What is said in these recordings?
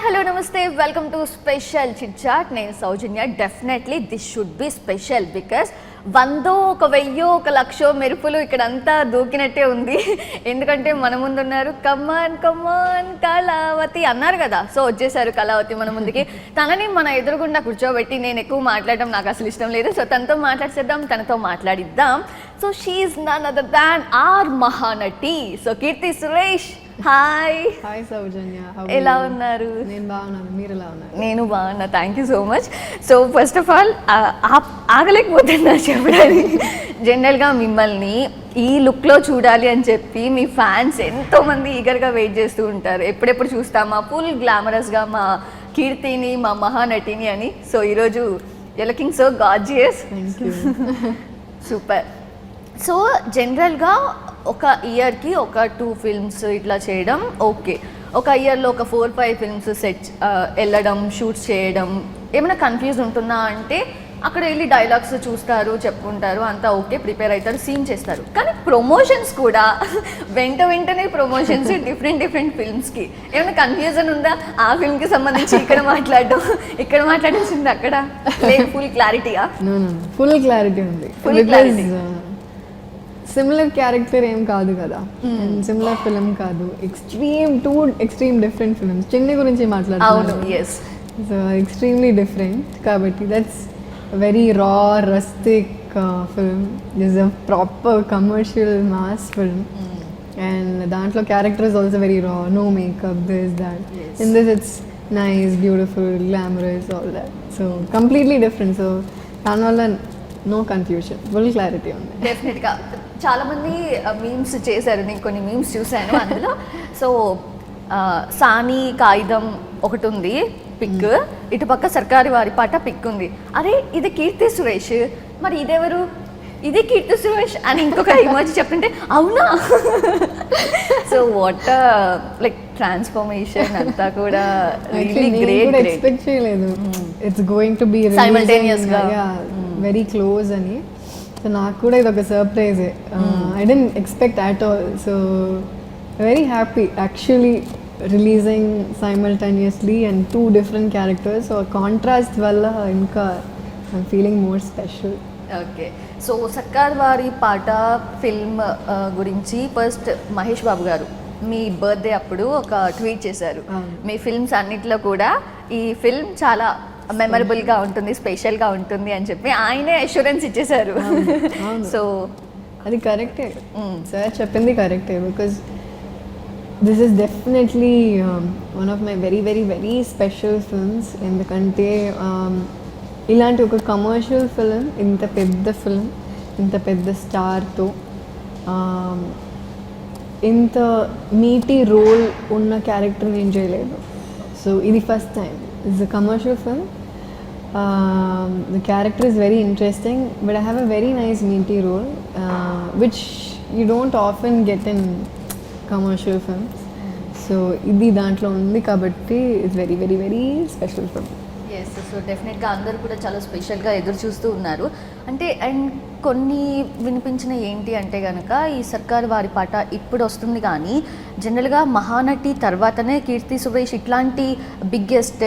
hello, namaste. Welcome to Special Chit Chat. నేను Soujanya. Definitely this should be special because 100 ఒక 1000 ఒక 1,00,000 మెరుపులు ఇక్కడంతా దూకినట్టే ఉంది. ఎందుకంటే మన ముందు ఉన్నారు కమాన్ కమాన్ కళావతి అన్నారు కదా, సో వచ్చేసారు కళావతి మన ముందుకి. తనని మన ఎదురుగుండా కూర్చోబెట్టి నేను ఎక్కువ మాట్లాడడం నాకు అసలు ఇష్టం లేదు, సో తనతో మాట్లాడిద్దాం, తనతో మాట్లాడిద్దాం. So she is none other than our Mahanati. So Keerthy Suresh, hi. Hi Soujanya, ఎలా ఉన్నారు? నేను బాగున్నాను, మీరు ఎలా ఉన్నారు? నేను బాగున్నా, thank you so much. So first of all ఆగలేకపోతున్నా చెప్పడానికి. జనరల్గా మిమ్మల్ని ఈ లుక్లో చూడాలి అని చెప్పి మీ ఫ్యాన్స్ ఎంతోమంది ఈగర్గా వెయిట్ చేస్తూ ఉంటారు, ఎప్పుడెప్పుడు చూస్తామా ఫుల్ గ్లామరస్గా మా కీర్తిని, మా మహానటిని అని. సో ఈరోజు you looking so gorgeous. Super. So జనరల్గా ఒక ఇయర్కి ఒక 2 ఫిల్మ్స్ ఇట్లా చేయడం ఓకే, ఒక ఇయర్లో ఒక 4-5 ఫిల్మ్స్ సెట్ వెళ్ళడం, షూట్స్ చేయడం, ఏమైనా కన్ఫ్యూజ్ ఉంటుందా అంటే అక్కడ వెళ్ళి డైలాగ్స్ చూస్తారు, చెప్పుకుంటారు, అంతా ఓకే, ప్రిపేర్ అవుతారు, సీన్ చేస్తారు. కానీ ప్రమోషన్స్ కూడా వెంటనే ప్రమోషన్స్ డిఫరెంట్ ఫిల్మ్స్కి. ఏమైనా కన్ఫ్యూజన్ ఉందా? ఆ ఫిల్మ్కి సంబంధించి ఇక్కడ మాట్లాడడం, ఇక్కడ మాట్లాడాల్సింది అక్కడ లేదు, ఫుల్ క్లారిటీయా? ఫుల్ క్లారిటీ ఉంది. Full clarity. సిమిలర్ క్యారెక్టర్ ఏం కాదు కదా, సిమిలర్ ఫిల్మ్ కాదు, two extreme different films. Chinni గురించి మాట్లాడుతున్నాను, సో ఎక్స్ట్రీమ్లీ డిఫరెంట్ కాబట్టి that's very raw rustic film. Is a proper commercial mass film and దాంట్లో character is also very raw, no makeup, this that. In this it's nice, beautiful, glamorous, all that. So completely different. So దానివల్ల no confusion, full clarity ఉంది. డెఫినెట్గా చాలామంది memes చేశారు, నేను కొన్ని memes చూశాను అందులో. సో సాని కాగితం ఒకటి ఉంది పిక్, ఇటుపక్క సర్కారు వారి పాట పిక్ ఉంది. అరే ఇది కీర్తి సురేష్, మరి ఇదెవరు? ఇది కీర్తి సురేష్ అని ఇంకొక ఇమోజీ చెప్తుంటే అవునా. సో వాట్ లైక్ ట్రాన్స్ఫర్మేషన్ అంతా కూడా రియల్లీ గ్రేట్. ఎక్స్పెక్ట్ చేయలేదు ఇట్స్ గోయింగ్ టు బి సైమల్టేనియస్గా వెరీ క్లోజ్ అని. సో నాకు కూడా ఇది ఒక surprise. I didn't expect at all. So very happy actually releasing simultaneously and 2 different characters. So contrast వల్ల ఇంకా I'm feeling more special. Okay. So Sarkaru Vaari పాట ఫిల్మ్ గురించి ఫస్ట్ మహేష్ బాబు గారు మీ బర్త్డే అప్పుడు ఒక ట్వీట్ చేశారు, మీ ఫిల్మ్స్ అన్నిట్లో కూడా ఈ ఫిల్మ్ చాలా మెమరబుల్గా ఉంటుంది, స్పెషల్గా ఉంటుంది అని చెప్పి ఆయనే అష్యూరెన్స్ ఇచ్చేశారు. సో అది కరెక్టే, సార్ చెప్పింది కరెక్టే. Because this is definitely one of my very very very special films. ఎందుకంటే ఇలాంటి ఒక కమర్షియల్ ఫిల్మ్, ఇంత పెద్ద ఫిల్మ్, ఇంత పెద్ద స్టార్తో ఇంత మీటీ రోల్ ఉన్న క్యారెక్టర్ నేను చేయలేదు. సో ఇది first time. It's a commercial film. The character is very interesting, but I have a very nice meaty role, which you don't often get in commercial films. So ఇది దాంట్లో ఉంది కాబట్టి it's very very very special for me. Yes. So డెఫినెట్గా అందరూ కూడా చాలా స్పెషల్గా ఎదురు చూస్తూ ఉన్నారు. అంటే అండ్ కొన్ని వినిపించిన ఏంటి అంటే కనుక ఈ సర్కారు వారి పాట ఇప్పుడు వస్తుంది, కానీ జనరల్గా మహానటి తర్వాతనే కీర్తి సురేష్ ఇట్లాంటి biggest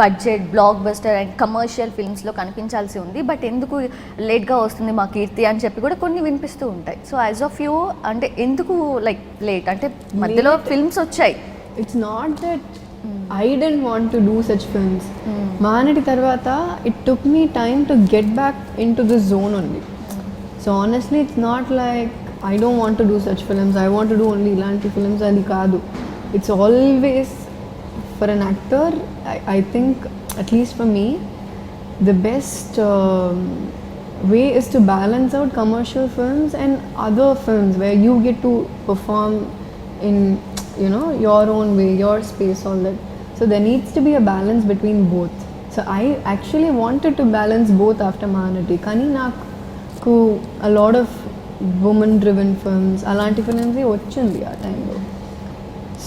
budget blockbuster and commercial ఫిల్మ్స్లో కనిపించాల్సి ఉంది. బట్ ఎందుకు లేట్గా వస్తుంది మా కీర్తి అని చెప్పి కూడా కొన్ని వినిపిస్తూ ఉంటాయి. సో యాజ్ ఆఫ్ యూ అంటే ఎందుకు లైక్ లేట్? అంటే మధ్యలో ఫిల్మ్స్ వచ్చాయి. It's not that I didn't want to do such films. Mahanati tarvata it took me time to get back into this zone only. So honestly it's not like I don't want to do such films, I want to do only ilanti films adi kaadu. It's always for an actor, I think at least for me the best way is to balance out commercial films and other films where you get to perform in your own way, your space, all that. So there needs to be a balance between both. So I actually wanted to balance both after Mahanati. Kani naku a lot of woman driven films, alanti films ochindi aa time lo.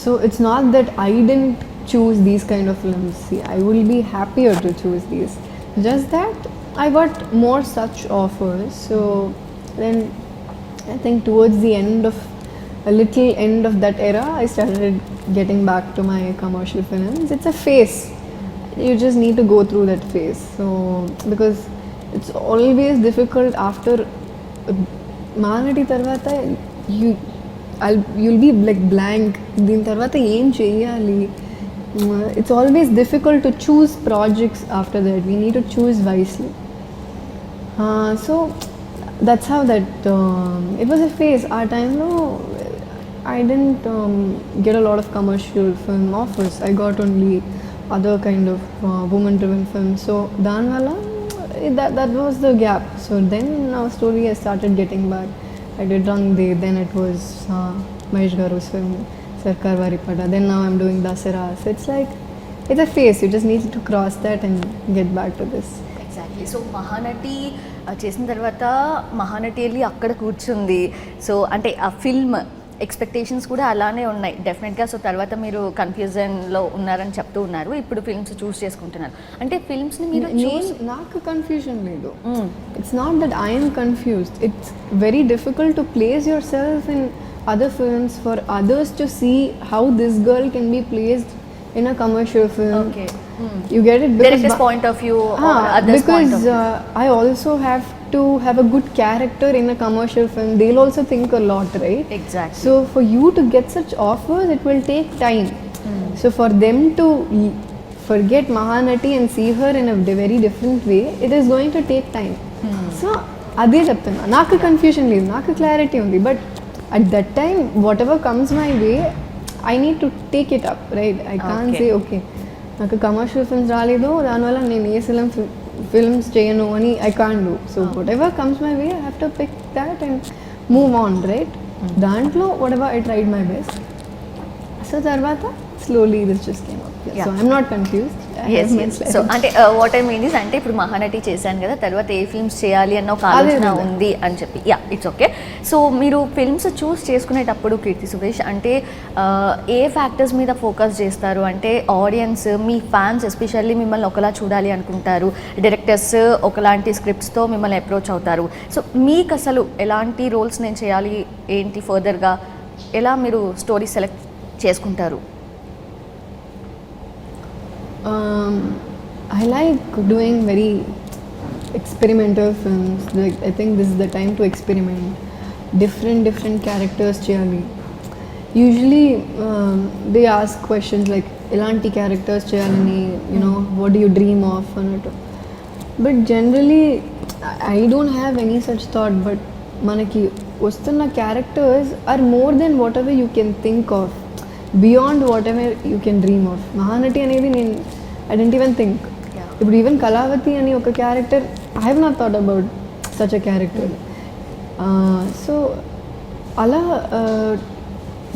So it's not that I didn't choose these kind of films. See, I will be happier to choose these. Just that I got more such offers. So then I think towards the end of a little end of that era, I started getting back to my commercial films. It's a phase. You just need to go through that phase. So because it's always difficult after Mahanati tarvata you'll be like blank. Din tarvata em cheyali. It's always difficult to choose projects after that. We need to choose wisely. So that's how that it was a phase. Our time no, I didn't get a lot of commercial film offers. I got only other kind of woman-driven films. So danvala that was the gap. So then now slowly I started getting back. I did Rang De. Then it was Mahesh Babu's film Sarkaru Vaari Paata. Then now I'm doing Dasara. So it's like it's a phase. You just need to cross that and get back to this. Exactly. So Mahanati చేసిన తర్వాత మహానటి వెళ్ళి అక్కడ కూర్చుంది. So అంటే ఆ film expectations కూడా అలానే ఉన్నాయి డెఫినెట్గా. సో తర్వాత మీరు కన్ఫ్యూజన్లో ఉన్నారని చెప్తూ ఉన్నారు, ఇప్పుడు ఫిల్మ్స్ చూస్ చేసుకుంటున్నారు. అంటే ఫిల్మ్స్ని మీరు నాకు కన్ఫ్యూజన్ లేదు. It's not that I'm confused. It's very difficult to place your self in other films for others to see how this girl can be placed in a commercial film. Okay. You get it? Director's point of view or others' point of view. Because I also have to have a good character in a commercial film. They'll also think a lot, right? Exactly. So for you to get such offers, it will take time. So for them to forget Mahanati and see her in a very different way, it is going to take time. So అదే చెప్తున్నా, నాకు confusion లేదు, నాకు clarity ఉంది. But at that time whatever comes my way I need to take it up, right? I can't say okay నాకు commercial films రాలేదు దానివల్ల నేను ఏ ఫిల్మ్స్ చేయను అని I can't do. So whatever comes my way I have to pick that and move on, right? దాంట్లో whatever I tried my best. So తర్వాత slowly this just came up. So I'm not confused. Yes. So అంటే what I mean is అంటే ఇప్పుడు మహానటి చేశాను కదా, తర్వాత ఏ films చేయాలి అన్న ఒక ఆలోచన ఉంది అని చెప్పి. Yeah, it's okay. సో మీరు ఫిల్మ్స్ చూస్ చేసుకునేటప్పుడు కీర్తి సురేష్ అంటే ఏ ఫ్యాక్టర్స్ మీద ఫోకస్ చేస్తారు? అంటే ఆడియన్స్, మీ ఫ్యాన్స్ ఎస్పెషల్లీ మిమ్మల్ని ఒకలా చూడాలి అనుకుంటారు, డైరెక్టర్స్ ఒకలాంటి స్క్రిప్ట్స్తో మిమ్మల్ని అప్రోచ్ అవుతారు. సో మీకు అసలు ఎలాంటి రోల్స్ నేను చేయాలి ఏంటి ఫర్దర్గా ఎలా మీరు స్టోరీ సెలెక్ట్ చేసుకుంటారు? I like doing very experimental films. Like I think this is the time to experiment. Different characters cheyali. Usually they ask questions like elanti characters cheyalani, you know, what do you dream of anattu. But generally I don't have any such thought, but manaki vastunna characters are more than whatever you can think of, beyond whatever you can dream of. Mahanati anedi I didn't even think. ఇప్పుడు even Kalavathi అని ఒక character I have not thought about such a character. So అలా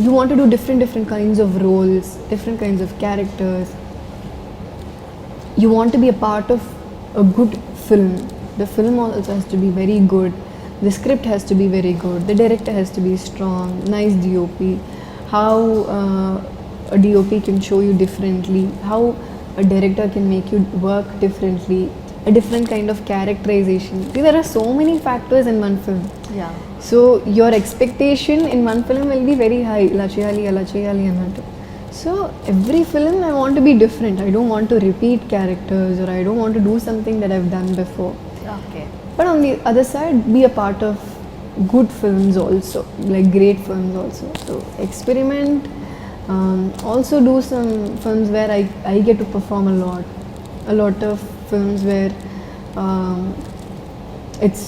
you want to do different kinds of roles, different kinds of characters. You want to be a part of a good film. The film also has to be very good, the script has to be very good, the director has to be strong, nice DOP, how a DOP can show you differently, how a director can make you work differently, a different kind of characterization. See, there are so many factors in one film. Yeah. So your expectation in one film will be very high. Ila cheyali annattu. So every film I want to be different. I don't want to repeat characters, or I don't want to do something that I've done before. Okay. But on the other side, be a part of good films also, like great films also. So experiment. Also do some films where I get to perform a lot of films where it's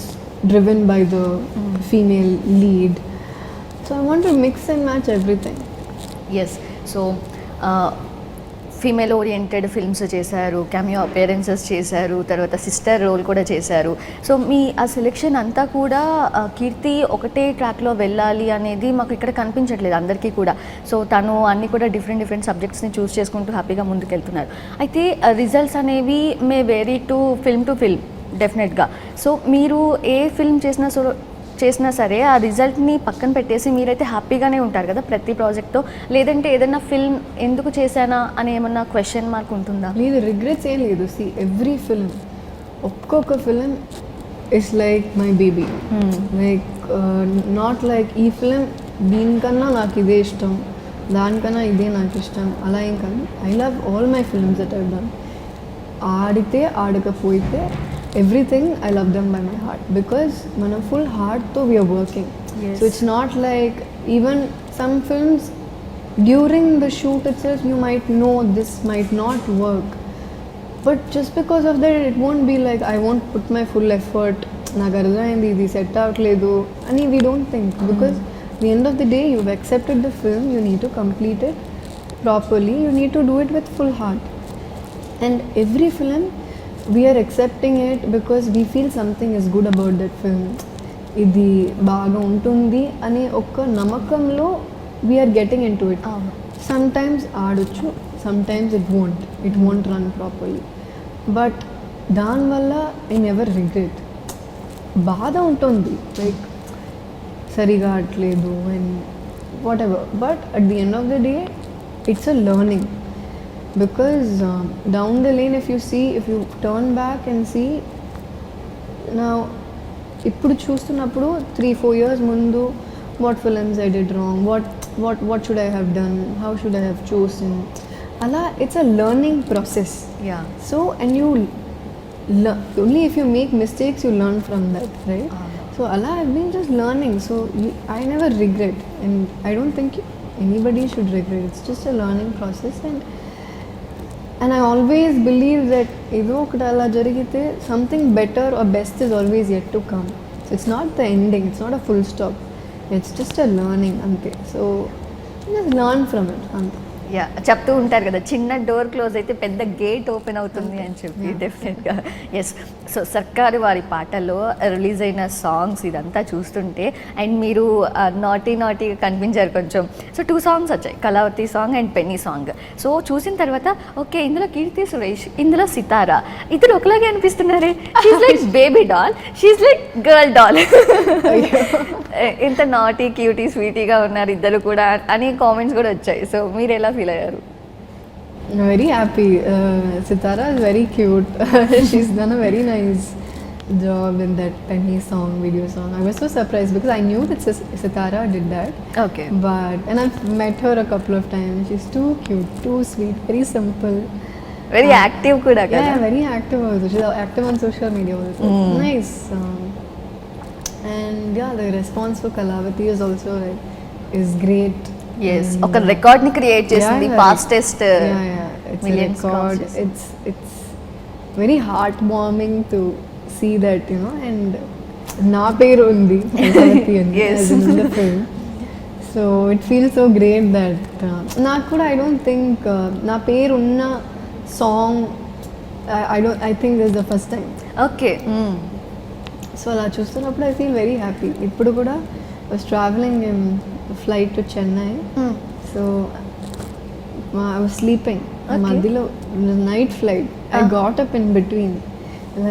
driven by the female lead. So I want to mix and match everything. Yes. So female oriented films చేశారు, cameo appearances చేశారు, తర్వాత sister role కూడా చేశారు. So మీ ఆ selection అంతా కూడా కీర్తి ఒకటే ట్రాక్లో వెళ్ళాలి అనేది మాకు ఇక్కడ కనిపించట్లేదు అందరికీ కూడా. సో తను అన్నీ కూడా డిఫరెంట్ సబ్జెక్ట్స్ని చూస్ చేసుకుంటూ హ్యాపీగా ముందుకెళ్తున్నారు. అయితే రిజల్ట్స్ అనేవి మే వేరీ టు ఫిల్మ్ డెఫినెట్గా. సో మీరు ఏ ఫిల్మ్ చేసినా సరే ఆ రిజల్ట్ని పక్కన పెట్టేసి మీరైతే హ్యాపీగానే ఉంటారు కదా ప్రతి ప్రాజెక్ట్తో, లేదంటే ఏదైనా ఫిల్మ్ ఎందుకు చేశానా అని ఏమన్నా క్వశ్చన్ మార్క్ ఉంటుందా? లేదు, రిగ్రెట్స్ ఏం లేదు. సి ఎవ్రీ ఫిల్మ్, ఒక్కొక్క film is like my baby. Like not like ఈ ఫిల్మ్ దీనికన్నా నాకు ఇదే ఇష్టం, దానికన్నా ఇదే నాకు ఇష్టం అలా ఏం కాదు. I love all my films that I've done. ఆడితే ఆడకపోతే everything I love them by my heart, because మనం ఫుల్ హార్ట్తో we're working. Yes. So it's not like even some films during the shoot itself you might know this might not work, but just because of that it won't be like I won't put my full effort, నాకు అర్థమైంది ఇది set అవ్వట్లేదు అని we don't think. Because the end of the day you've accepted the film, you need to complete it properly, you need to do it with full heart. And every film we are accepting it because we feel something is good about that film, ఇది బాగా ఉంటుంది అనే ఒక్క నమ్మకంలో we are getting into it. Sometimes ఆడొచ్చు, sometimes it won't run properly, but దానివల్ల I never regret. బాధ ఉంటుంది like సరిగా అట్లేదు and whatever, but at the end of the day it's a learning. Because down the lane if you turn back and see నా ఇప్పుడు చూస్తున్నప్పుడు 3-4 years ముందు what films I did wrong, what should I have done, how should I have chosen, అలా it's a learning process. So and you only if you make mistakes you learn from that, right? So Allah, I've been just learning, so I never regret, and I don't think anybody should regret. It's just a learning process, and I always believe that edo okata ala jarigite something better or best is always yet to come. So it's not the ending, it's not a full stop, it's just a learning ante. So just learn from it ante. Yeah చెప్తూ ఉంటారు కదా, చిన్న door close అయితే పెద్ద gate open అవుతుంది అని చెప్పి. డెఫినెట్గా ఎస్. సో సర్కారు వారి పాటలో రిలీజ్ అయిన సాంగ్స్ ఇదంతా చూస్తుంటే అండ్ మీరు నాటీగా కనిపించారు కొంచెం. సో 2 songs వచ్చాయి, Kalavathi song and penny song. So చూసిన తర్వాత ఓకే ఇందులో కీర్తి సురేష్, ఇందులో సితారా, ఇద్దరు ఒకలాగే అనిపిస్తున్నారే. She's like baby doll, she's like girl doll. ఇంత నాటీ క్యూటీ స్వీటీగా ఉన్నారు ఇద్దరు కూడా అని కామెంట్స్ కూడా వచ్చాయి. సో మీరు ఎలా ఫీల్ అయ్యారు? Very happy. Sitara is very cute. She's done a very nice job in that Penny song, video song. I was so surprised because I knew that Sitara did that. Okay. And I've met her a couple of times. She's too cute, too sweet, very simple. Very active kuda kada. Yeah, very active also. She's active on social media also. Nice. And yeah, the response for Kalavati is also like, is great. Yes, ఒక record ని create చేసింది. Fastest millions record. It's very heartwarming to see that, you know, and na peru undi as in the film. So it feels so great that నాకు కూడా I don't think నా పేరు ఉన్న song I think this is the first time. Okay. So అలా చూస్తున్నప్పుడు I feel very happy. ఇప్పుడు కూడా I was traveling in flight to Chennai. So I was sleeping. Madhilo night flight. I got up in between. And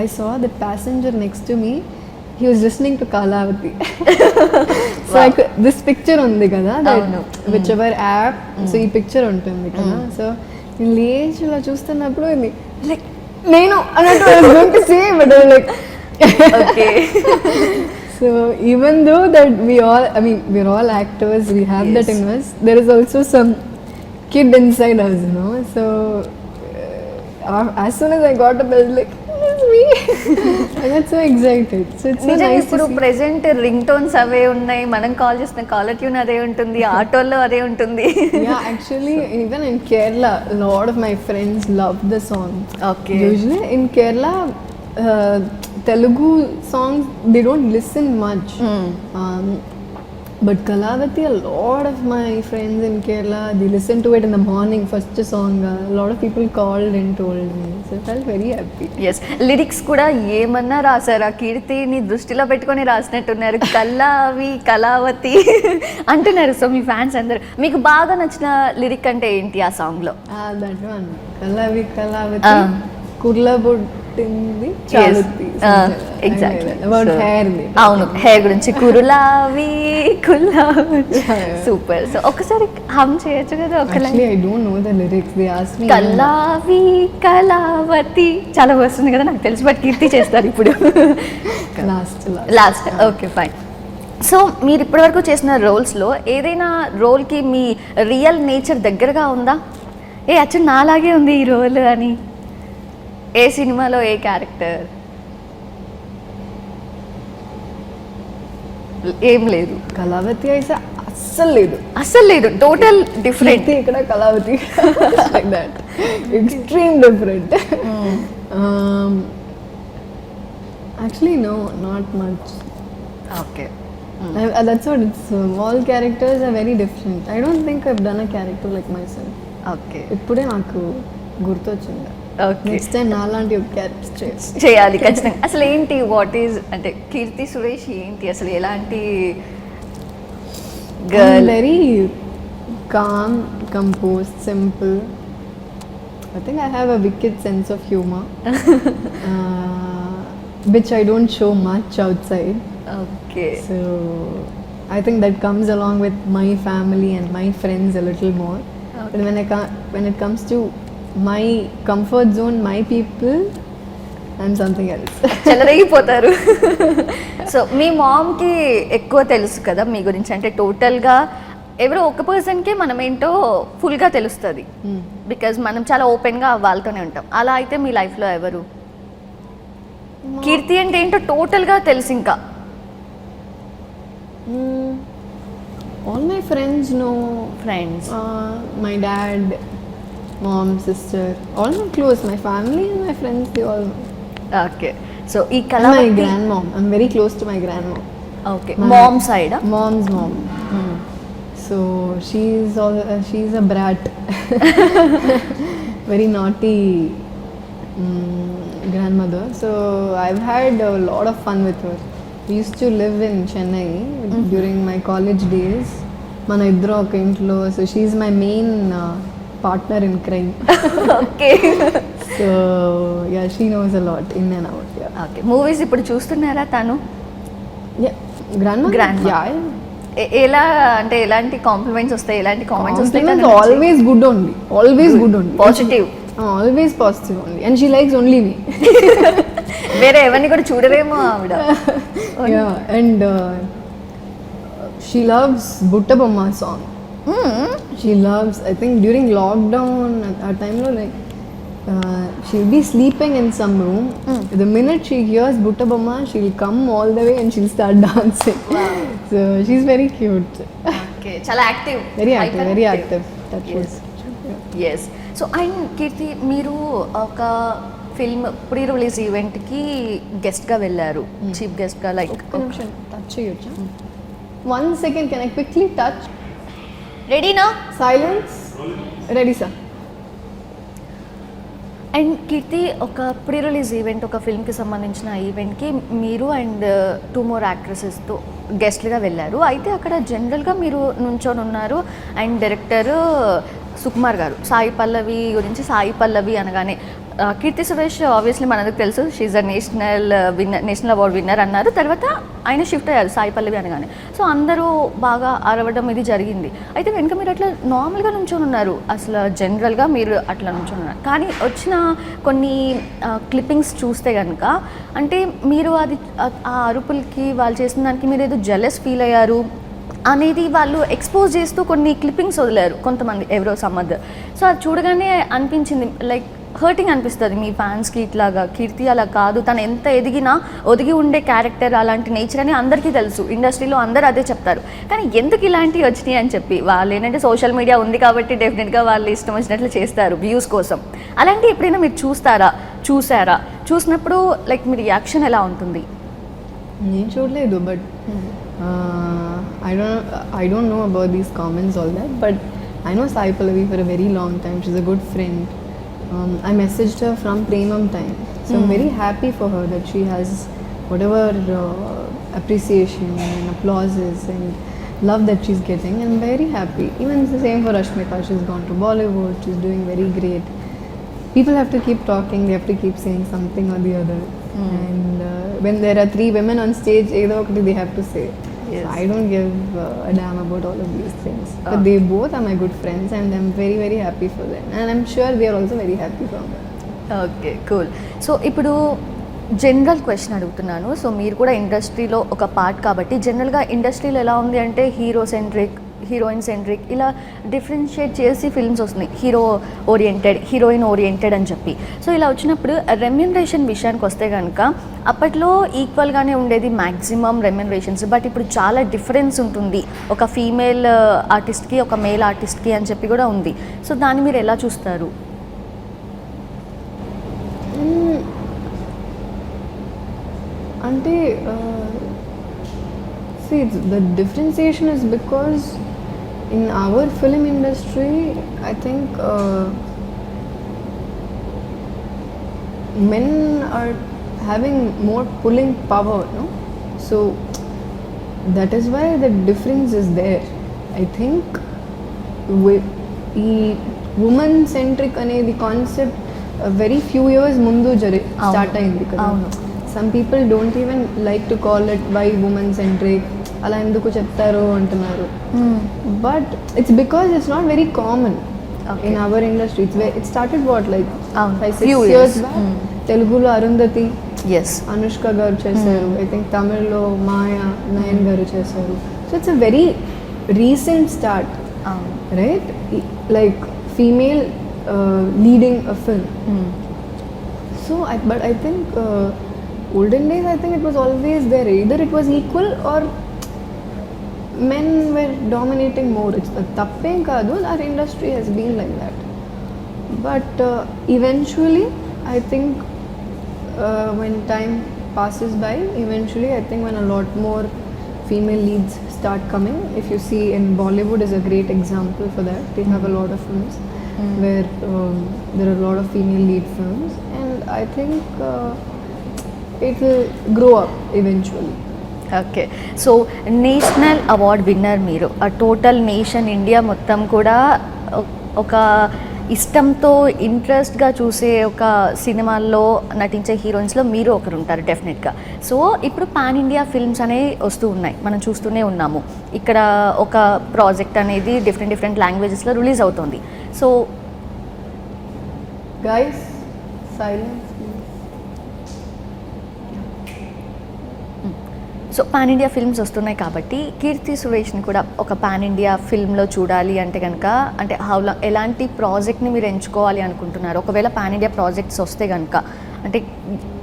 I saw the passenger next to me. He was listening to Kalavati. So wow. This picture undi kada, that whichever app, so ee picture untundi kada. So lechi la chustunappudu like nenu anattu I was going to say, but I was like okay. So even though that we're all actors, we have that in us, there is also some kid inside us, you know. So as soon as I got up, I was like, it's me. I got so excited. So it's so nice to see. Present ring tones అవే ఉన్నాయి, మనం call చేసిన caller tune అదే ఉంటుంది, ఆటోల్లో అదే ఉంటుంది. Yeah, actually even in Kerala a lot of my friends love the song. Okay. Usually in Kerala Telugu songs they don't listen much. But Kalavati, a lot of my friends in Kerala, they listen to it in the morning, first song. A lot of people called and told me. So I felt very happy. Yes. Lyrics కూడా ఏమన్నా రాసారా? కీర్తిని దృష్టిలో పెట్టుకొని రాసినట్టున్నారు. కళావతి అంటున్నారు. So మీ fans అందరు, మీకు బాగా నచ్చిన లిరిక్ అంటే ఏంటి ఆ సాంగ్లో? That one. కళావతి కుర్లబొట్టింది చాలుతి. Exactly about hair. అవును, హెయిర్ గురించి. కురులావి కుల్లావి. సూపర్. సో ఒకసారి హమ్ చేయొచ్చు కదా ఒక line? Actually I don't know the lyrics. They asked me. Kalavathi చాలా వస్తుంది కదా నాకు తెలుసు, బట్ కీర్తి చేస్తారు ఇప్పుడు. Last okay fine. సో మీరు ఇప్పటివరకు చేసిన రోల్స్లో ఏదైనా రోల్కి మీ రియల్ నేచర్ దగ్గరగా ఉందా? యాక్చువల్ నాలాగే ఉంది ఈ రోల్ అని ఏ సినిమాలో ఏ క్యారెక్టర్? ఏం లేదు. కళావతి అయితే అస్సలు లేదు, టోటల్ డిఫరెంట్. ఇక్కడ Kalavathi like that, extreme different. Actually no, not much. Okay. That's what it's. All characters are very different. I don't think I've done a character like myself. Okay. ఇప్పుడే నాకు గుర్తొచ్చింది. నెక్స్ట్ టైం నాలాంటి ఒక character చేయాలి ఖచ్చితంగా. అసలు ఏంటి వాట్ ఈజ్ అంటే కీర్తి సురేష్ ఏంటి అసలు, ఎలాంటి girl? Very calm, composed, simple. I think I have a wicked sense of humor, which I don't show much outside. Okay. So I think that comes along with my family and my friends a little more. Okay. But when it comes to my comfort zone, my people, I'm something else. చెలరేగిపోతారు. So మీ మామ్కి ఎక్కువ తెలుసు కదా మీ గురించి, అంటే టోటల్గా ఎవరో ఒక పర్సన్కే మనం ఏంటో ఫుల్గా తెలుస్తుంది, బికాజ్ మనం చాలా ఓపెన్గా వాళ్ళతోనే ఉంటాం. అలా అయితే మీ లైఫ్లో ఎవరు? కీర్తి అంటే ఏంటో టోటల్గా తెలుసు. ఇంకా all my friends know. Friends, my dad, mom, sister, all my close, my family and my friends, they all know. Okay. So ఈ Kalavathi, my grandmom, I'm very close to my grandmom. Okay. Mom side? Mom's mom. So she's a brat. Very naughty grandmother. So I've had a lot of fun with her. We used to live in Chennai during my college days. Mana iddru oka intlo. So she's my main partner in crime. Okay. So yeah, she knows a lot in and out. Yeah. Okay. Movies ఇప్పుడు చూస్తున్నారా తను? Yeah. Grandma. Yeah. ఎలా అంటే ఎలాంటి compliments వస్తాయి, ఎలాంటి comments వస్తాయి? Always good only. Always good only. Positive. Always positive only. And she likes only me. వేరే ఎవరిని కూడా చూడరేమో ఆవిడ. Yeah, and she loves Butta Bomma song. She loves, I think during lockdown at that time, like she'll be sleeping in some room. The minute she hears Butta Bomma, she'll come all the way and she'll start dancing. Wow. So she's very cute. Okay, chala active. Very active. That was. Yes. So and Keerthi, మీరు ఒక film pre release ఈవెంట్కి గెస్ట్గా వెళ్ళారు, chief గెస్ట్గా. Like touch చేయొచ్చా? 1 second, can I quickly touch? రెడీనా? Silence. Ready, sir. And కీర్తి, ఒక pre release event, ఒక ఫిల్మ్కి సంబంధించిన ఈవెంట్కి మీరు అండ్ 2 more యాక్ట్రెసెస్తో గెస్ట్లుగా వెళ్ళారు. అయితే అక్కడ జనరల్గా మీరు నుంచొని ఉన్నారు అండ్ డైరెక్టర్ సుకుమార్ గారు సాయి పల్లవి గురించి, సాయి పల్లవి అనగానే కీర్తి సురేష్ ఆబ్వియస్లీ మనకు తెలుసు, she's a national award winner అన్నారు. తర్వాత ఆయన షిఫ్ట్ అయ్యారు సాయి పల్లవి అనగానే. సో అందరూ బాగా అరవడం ఇది జరిగింది. అయితే వెనుక మీరు అట్లా నార్మల్గా నుంచొని ఉన్నారు, అసలు జనరల్గా మీరు అట్లా నుంచొని ఉన్నారు. కానీ వచ్చిన కొన్ని క్లిప్పింగ్స్ చూస్తే కనుక అంటే మీరు అది ఆ అరుపులకి వాళ్ళు చేసిన దానికి మీరు ఏదో జెలస్ ఫీల్ అయ్యారు అనేది వాళ్ళు ఎక్స్పోజ్ చేస్తూ కొన్ని క్లిప్పింగ్స్ వదిలేరు కొంతమంది, ఎవరో సమ్మద్. సో అది చూడగానే అనిపించింది, లైక్ హర్టింగ్ అనిపిస్తుంది మీ ఫ్యాన్స్కి. ఇట్లాగా కీర్తి అలా కాదు, తను ఎంత ఎదిగినా ఒదిగి ఉండే క్యారెక్టర్, అలాంటి నేచర్ అని అందరికీ తెలుసు, ఇండస్ట్రీలో అందరూ అదే చెప్తారు. కానీ ఎందుకు ఇలాంటివి వచ్చినాయి అని చెప్పి వాళ్ళు ఏంటంటే సోషల్ మీడియా ఉంది కాబట్టి డెఫినెట్గా వాళ్ళు ఇష్టం వచ్చినట్లు చేస్తారు వ్యూస్ కోసం. అలాంటివి ఎప్పుడైనా మీరు చూసారా? చూసినప్పుడు లైక్ మీ రియాక్షన్ ఎలా ఉంటుంది? నేను చూడలేదు, but I don't know about these comments, all that, but I know Sai Pallavi for a very long time. She's a good friend. I messaged her from Premam time, so I'm very happy for her that she has whatever appreciation and applauses and love that she's getting. I'm very happy. Even it's the same for Rashmika. She's gone to Bollywood. She's doing very great. People have to keep talking. They have to keep saying something or the other. And when there are 3 women on stage, either they have to say. Yes. So I don't give a damn about all of these things. But they both are my good friends and I'm very, very happy for them. And I'm sure they are also very happy for me. Okay, cool. So, ఇప్పుడు general question అడుగుతున్నాను. So మీరు కూడా ఇండస్ట్రీలో ఒక part కాబట్టి జనరల్గా ఇండస్ట్రీలో ఎలా ఉంది అంటే హీరో సెంట్రిక్, హీరోయిన్ సెంట్రిక్ ఇలా డిఫరెన్షియేట్ చేసి ఫిల్మ్స్ వస్తున్నాయి. హీరో ఓరియంటెడ్, హీరోయిన్ ఓరియంటెడ్ అని చెప్పి. సో ఇలా వచ్చినప్పుడు రెమ్యునరేషన్ విషయానికి వస్తే కనుక అప్పట్లో ఈక్వల్గానే ఉండేది మ్యాక్సిమం రెమ్యునరేషన్స్. బట్ ఇప్పుడు చాలా డిఫరెన్స్ ఉంటుంది ఒక ఫీమేల్ ఆర్టిస్ట్కి ఒక మేల్ ఆర్టిస్ట్కి అని చెప్పి కూడా ఉంది. సో దాన్ని మీరు ఎలా చూస్తారు? అంటే see the differentiation is because in our film industry I think men are having more pulling power, no? So that is why the difference is there. I think ఈ woman centric అనేది concept very few years ముందు start అయింది కదా. Some people don't even like to call it why woman centric, అలా ఎందుకు చెప్తారు అంటున్నారు. But it's because it's not very common in our industry. It started what like 5-6 years back. తెలుగులో అరుంధతి, అనుష్క గారు చేశారు. I think తమిళ్లో మాయా నయన్ గారు చేశారు. So it's a very recent start, right? Like female leading a film. So but I think olden days I think it was always there. Either it was equal or men were dominating more. It's the tapping kaadu, our industry has been like that. But eventually I think when time passes by, eventually I think when a lot more female leads start coming, if you see in Bollywood is a great example for that. They have a lot of films where there are a lot of female lead films, and I think it will grow up eventually. Okay. So national award winner మీరు. ఆ total nation India మొత్తం కూడా ఒక ఇష్టంతో ఇంట్రెస్ట్గా చూసే ఒక సినిమాల్లో నటించే హీరోయిన్స్లో మీరు ఒకరు ఉంటారు డెఫినెట్గా. సో ఇప్పుడు పాన్ ఇండియా ఫిల్మ్స్ అనేవి వస్తూ ఉన్నాయి, మనం చూస్తూనే ఉన్నాము. ఇక్కడ ఒక ప్రాజెక్ట్ అనేది డిఫరెంట్ లాంగ్వేజెస్లో రిలీజ్ అవుతుంది. So guys, silence. So pan India films వస్తున్నాయి కాబట్టి కీర్తి సురేష్ని కూడా ఒక పాన్ ఇండియా ఫిల్మ్లో చూడాలి అంటే కనుక అంటే ఎలాంటి ప్రాజెక్ట్ని మీరు ఎంచుకోవాలి అనుకుంటున్నారు? ఒకవేళ పాన్ ఇండియా ప్రాజెక్ట్స్ వస్తే కనుక అంటే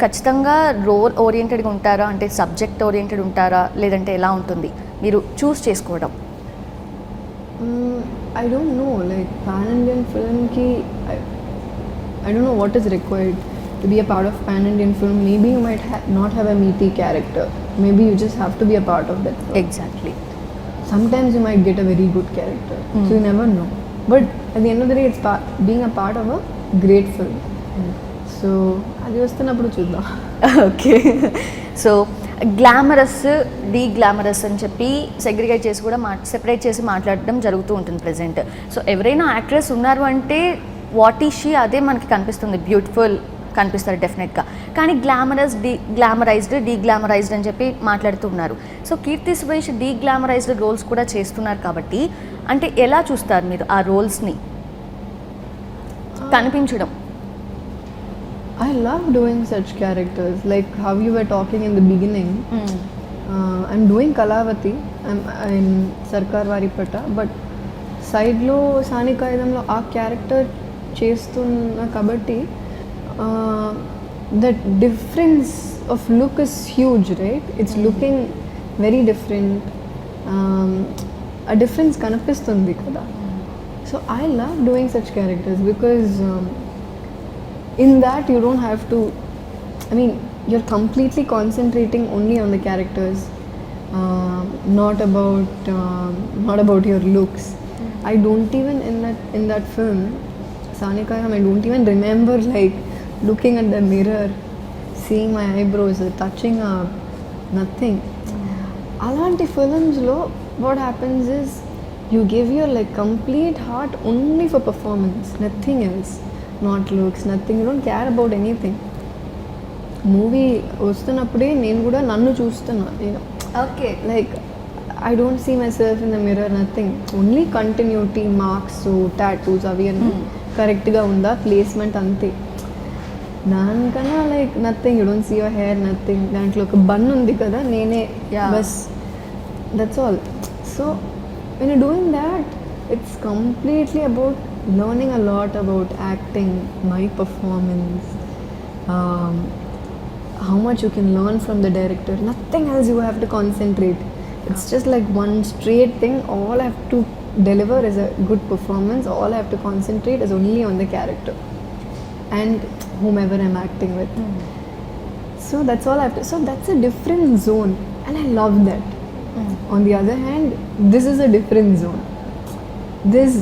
ఖచ్చితంగా రోల్ ఓరియంటెడ్గా ఉంటారా, అంటే సబ్జెక్ట్ ఓరియంటెడ్ ఉంటారా, లేదంటే ఎలా ఉంటుంది మీరు చూస్ చేసుకోవడం? I don't know, like pan Indian film ki I don't know what is required to be a part of pan Indian film. Maybe you might not have a meaty character, maybe you just have to be a part of that film. Exactly. Sometimes you might get a very good character, so you never know. But at the end of the day it's being a part of a great film. So అది వస్తున్నప్పుడు చూద్దాం. Okay. So glamorous, D glamorous అని చెప్పి segregate చేసి కూడా separate చేసి మాట్లాడడం జరుగుతూ ఉంటుంది ప్రజెంట్. సో ఎవరైనా యాక్ట్రెస్ ఉన్నారు అంటే వాట్ ఈజ్ షీ అదే మనకి కనిపిస్తుంది, బ్యూటిఫుల్ కనిపిస్తారు డెఫినెట్గా. కానీ గ్లామరస్, డీ గ్లామరైజ్డ్ అని చెప్పి మాట్లాడుతూ ఉన్నారు. So Keerthy Suresh D glamorised roles కూడా చేస్తున్నారు కాబట్టి అంటే ఎలా చూస్తారు మీరు ఆ రోల్స్ని కనిపించడం? I love doing such characters, like how you were talking in the beginning. I'm doing Kalavati, I'm in Sarkaru Vaari Paata, but side lo Sanikaidamlo aa character chestunna kabatti that difference of look is huge, right? It's looking very different. A difference kanipistundi kada. So I love doing such characters because in that you don't have to, I mean you're completely concentrating only on the characters, not about your looks. I don't even in that film Sanikayam, I don't even remember like looking at the mirror, seeing my eyebrows, touching up, nothing. Alanti films lo what happens is you give your like complete heart only for performance, nothing else. Not looks, nothing. You don't care about anything. Movie వస్తున్నప్పుడే నేను కూడా నన్ను చూస్తున్నా. Okay. Like I don't see myself in the mirror, nothing. Only continuity, marks, tattoos అవి అన్నీ కరెక్ట్గా ఉందా, placement అంతే. దానికన్నా like nothing, you don't see your hair, nothing. దాంట్లో ఒక బన్ ఉంది కదా, నేనే బస్, that's all. So when you doing that, it's completely about learning a lot about acting, my performance, how much you can learn from the director. Nothing else you have to concentrate. It's just like one straight thing. All I have to deliver is a good performance. All I have to concentrate is only on the character and whomever I'm acting with. So that's all I have to. So that's a different zone, and I love that. On the other hand, this is a different zone. This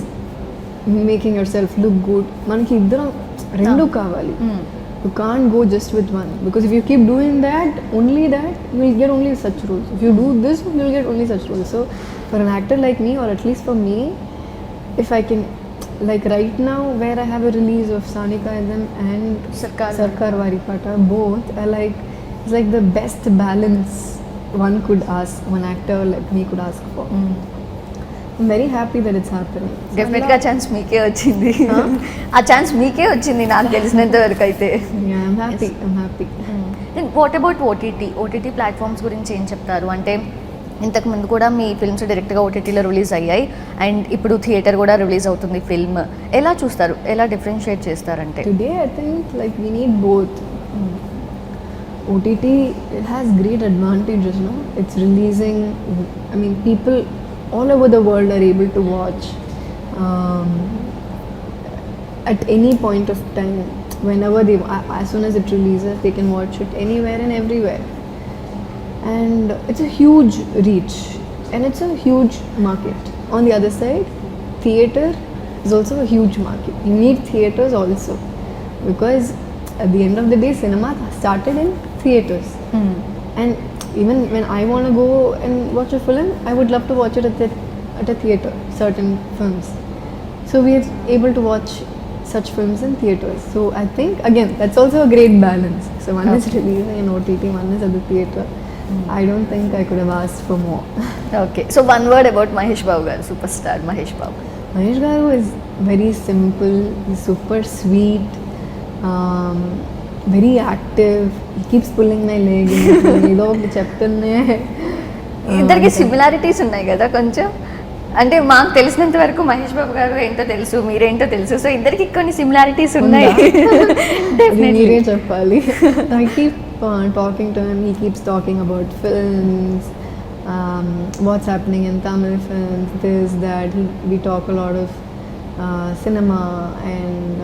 making yourself look good, manaki iddaram rendu kavali. You can't go just with one, because if you keep doing that, only that, you will get only such roles. If you do this, you will get only such roles. So for an actor like me, or at least for me, if I can, like right now where I have a release of Sanika and Sarkaru Vaari Paata, both are like, it's like the best balance one could ask, one actor like me could ask for. I'm very happy that it's happening. డెఫినెట్గా chance మీకే వచ్చింది. ఆ chance మీకే వచ్చింది నాకు తెలిసినంత వరకు అయితే. Yeah, I'm happy. Then what about OTT platforms గురించి ఏం చెప్తారు? అంటే ఇంతకుముందు కూడా మీ ఫిల్మ్స్ డైరెక్ట్గా ఓటీటీలో రిలీజ్ అయ్యాయి, అండ్ ఇప్పుడు థియేటర్ కూడా రిలీజ్ అవుతుంది ఫిల్మ్. ఎలా చూస్తారు, ఎలా డిఫరెన్షియేట్ చేస్తారంటే? Today I think like we need both. OTT, it has great advantages, no? It's releasing, I mean, people all over the world are able to watch at any point of time, whenever they, as soon as it releases, they can watch it anywhere and everywhere. And it's a huge reach, and it's a huge market. On the other side, theatre is also a huge market. You need theatres also, because at the end of the day, cinema started in theatres. And even when I want to go and watch a film, I would love to watch it at a theatre, certain films. So we are able to watch such films in theatres. So I think, again, that's also a great balance. So one is releasing in OTT, one is at the theatre. I don't think I could have asked for more. Okay. So one word about Mahesh Babu garu, superstar Mahesh Babu. Mahesh Babu is very simple, he's super sweet, very active. He keeps pulling my leg. ఏదో ఒకటి చెప్తూనే. ఇద్దరికి similarities ఉన్నాయి కదా కొంచెం. అంటే మాకు తెలిసినంత వరకు మహేష్ బాబు గారు ఏంటో తెలుసు, మీరేంటో తెలుసు. సో ఇద్దరికి కొన్ని సిమిలారిటీస్ ఉన్నాయి. మీరే చెప్పాలి. I keep talking to him. He keeps talking about films, what's happening in Tamil films, this, that. We talk a lot of cinema, and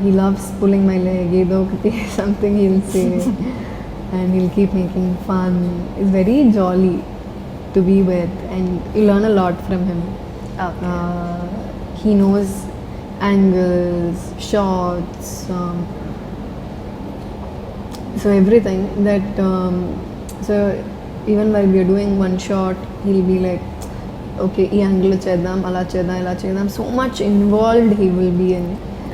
he loves pulling my leg. Edo okati something he'll say, and he'll keep making fun. He's very jolly to be with, and you learn a lot from him. Okay. He knows angles, shots, so everything that. So even while we are doing one shot, he'll be like, okay, ee angle cheddam, ala cheddam, ila cheddam. So much involved he will be in.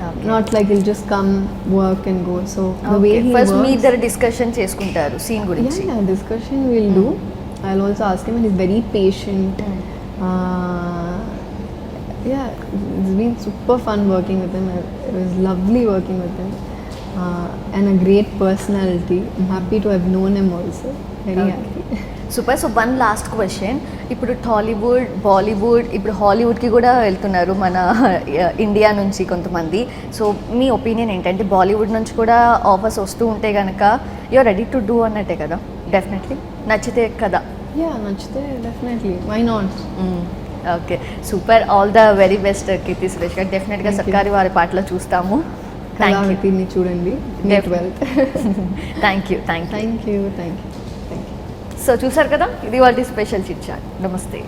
Okay. Not like he'll just come, work and go. So the way he first works, మీ ఇద్దరు discussion చేసుకుంటారు scene గురించి. Yeah, discussion we'll do. I'll also ask him, and he's very patient. Yeah, it's been super fun working with him. It was lovely working with him, and a great personality. I'm happy to have known him also. Very happy. Super. So one last question, ఇప్పుడు టాలీవుడ్, బాలీవుడ్, ఇప్పుడు హాలీవుడ్కి కూడా వెళ్తున్నారు మన India నుంచి కొంతమంది. So మీ opinion ఏంటంటే బాలీవుడ్ నుంచి కూడా ఆఫర్స్ వస్తూ ఉంటే కనుక యూఆర్ రెడీ టు డూ అన్నట్టే కదా? డెఫినెట్లీ నచ్చితే కదా? Yeah, నచ్చితే definitely, why not. Okay, super. All the very best Keerthy Suresh garu. డెఫినెట్గా సర్కారు వారి పాటలో చూస్తాము. కళావతిని చూడండి. Thank you. సో చూసారు కదా, ఇది వాళ్ళ స్పెషల్ చిట్ చాట్. నమస్తే.